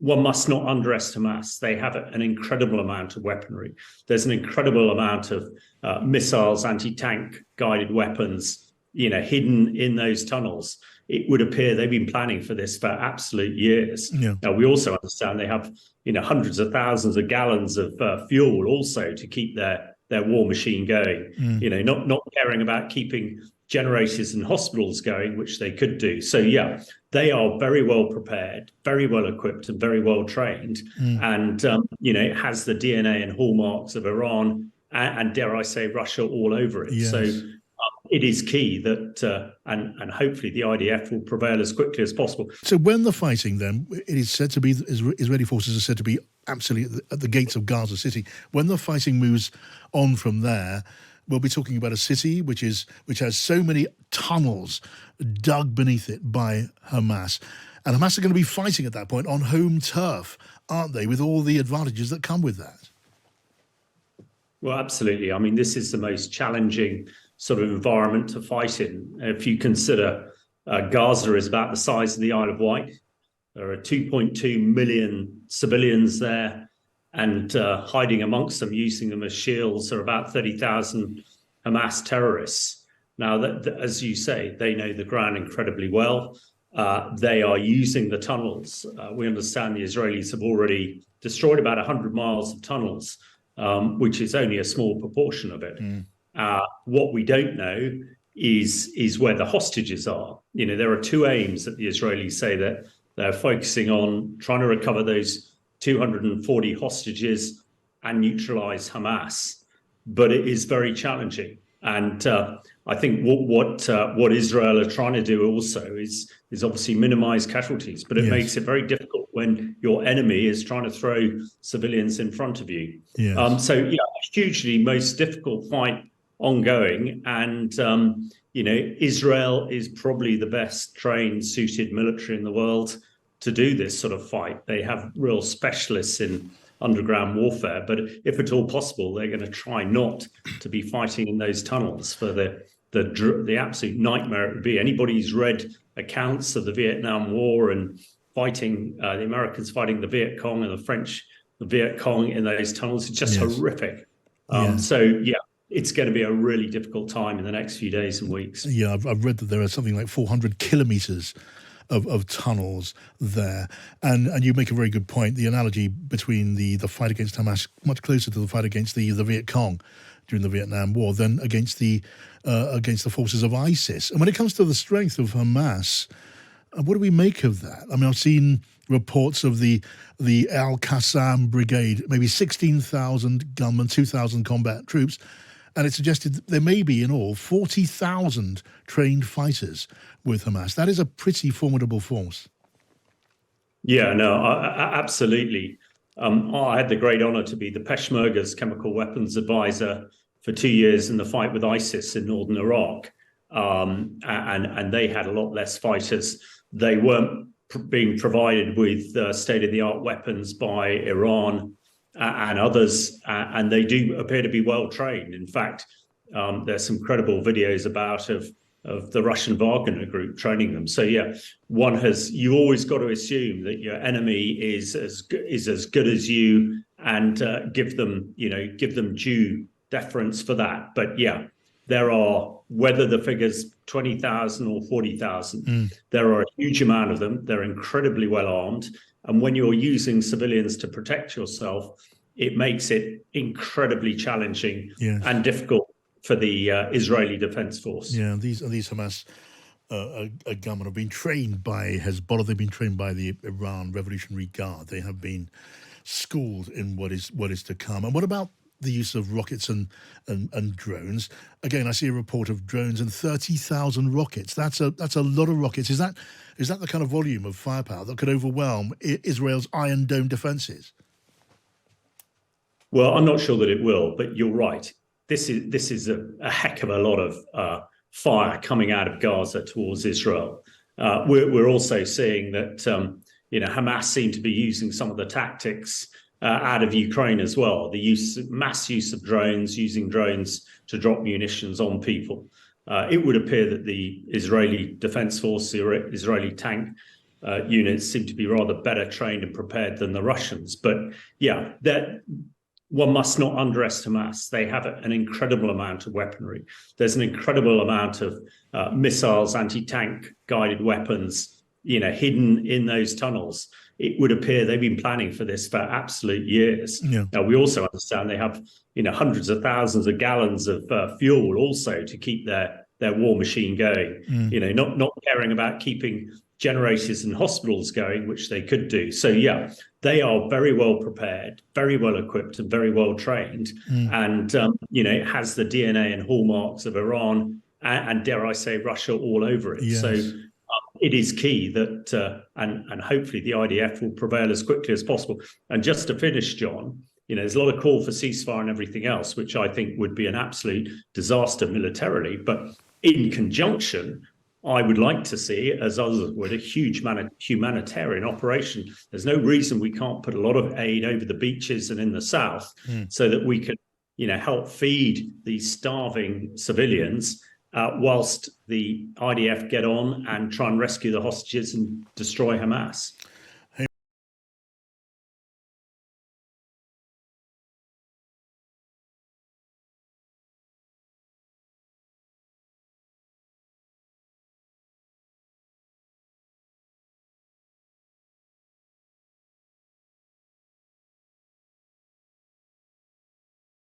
one must not underestimate Hamas. They have an incredible amount of weaponry. There's an incredible amount of missiles, anti-tank guided weapons, hidden in those tunnels. It would appear they've been planning for this for absolute years. Yeah. Now, we also understand they have, hundreds of thousands of gallons of fuel also to keep their war machine going. Not caring about keeping generators and hospitals going, which they could do. So, yeah, they are very well prepared, very well equipped, and very well trained. And, it has the DNA and hallmarks of Iran and dare I say, Russia all over it. Yes. So it is key that, and hopefully the IDF will prevail as quickly as possible. So when the fighting then, it is said to be, Israeli forces are said to be absolutely at the gates of Gaza City. When the fighting moves on from there, we'll be talking about a city which has so many tunnels dug beneath it by Hamas. And Hamas are going to be fighting at that point on home turf, aren't they, with all the advantages that come with that? Well, absolutely. I mean, this is the most challenging sort of environment to fight in. If you consider Gaza is about the size of the Isle of Wight, there are 2.2 million civilians there, and hiding amongst them, using them as shields, are about 30,000 Hamas terrorists. Now, that, as you say, they know the ground incredibly well. They are using the tunnels. We understand the Israelis have already destroyed about 100 miles of tunnels, which is only a small proportion of it. What we don't know is where the hostages are. There are two aims that the Israelis say that they're focusing on: trying to recover those 240 hostages and neutralize Hamas. But it is very challenging. And I think what Israel are trying to do also is obviously minimize casualties, but it makes it very difficult when your enemy is trying to throw civilians in front of you. So, hugely most difficult fight ongoing. And, Israel is probably the best trained, suited military in the world to do this sort of fight. They have real specialists in underground warfare, but if at all possible, they're going to try not to be fighting in those tunnels for the absolute nightmare it would be. Anybody who's read accounts of the Vietnam War and fighting, the Americans fighting the Viet Cong and the French, the Viet Cong in those tunnels, it's just horrific. So, it's going to be a really difficult time in the next few days and weeks. Yeah, I've read that there are something like 400 kilometers of tunnels there. And you make a very good point. The analogy between the fight against Hamas, much closer to the fight against the Viet Cong during the Vietnam War than against the forces of ISIS. And when it comes to the strength of Hamas, what do we make of that? I mean, I've seen reports of the Al-Qassam Brigade, maybe 16,000 gunmen, 2,000 combat troops, and it suggested that there may be in all 40,000 trained fighters with Hamas. That is a pretty formidable force. Yeah, no, absolutely. I had the great honor to be the Peshmerga's chemical weapons advisor for 2 years in the fight with ISIS in northern Iraq. And they had a lot less fighters. They weren't being provided with state-of-the-art weapons by Iran and others, and they do appear to be well trained. In fact, there's some credible videos of the Russian Wagner group training them. So yeah, you always got to assume that your enemy is as good as you, and give them due deference for that. But yeah, there are, whether the figure's 20,000 or 40,000, there are a huge amount of them. They're incredibly well armed. And when you're using civilians to protect yourself, it makes it incredibly challenging and difficult for the Israeli Defense Force. Yeah, these Hamas gunmen have been trained by Hezbollah. They've been trained by the Iran Revolutionary Guard. They have been schooled in what is to come. And what about the use of rockets and drones? Again, I see a report of drones and 30,000 rockets. That's a lot of rockets. Is that the kind of volume of firepower that could overwhelm Israel's Iron Dome defenses? Well, I'm not sure that it will, but you're right. This is a heck of a lot of fire coming out of Gaza towards Israel. We're also seeing that Hamas seem to be using some of the tactics out of Ukraine as well. The mass use of drones, using drones to drop munitions on people. It would appear that the Israeli Defense Force, the Israeli tank units seem to be rather better trained and prepared than the Russians. But yeah, that one must not underestimate Hamas. They have an incredible amount of weaponry. There's an incredible amount of missiles, anti-tank guided weapons, hidden in those tunnels. It would appear they've been planning for this for absolute years. Yeah. Now, we also understand they have, hundreds of thousands of gallons of fuel also to keep their war machine going. Not caring about keeping generators and hospitals going, which they could do. So yeah, they are very well prepared, very well equipped, and very well trained. And it has the DNA and hallmarks of Iran and dare I say Russia all over it. Yes. So it is key that and hopefully the IDF will prevail as quickly as possible. And just to finish, John, there's a lot of call for ceasefire and everything else, which I think would be an absolute disaster militarily. But in conjunction, I would like to see, as others would, a huge humanitarian operation. There's no reason we can't put a lot of aid over the beaches and in the south so that we can, help feed these starving civilians whilst the IDF get on and try and rescue the hostages and destroy Hamas.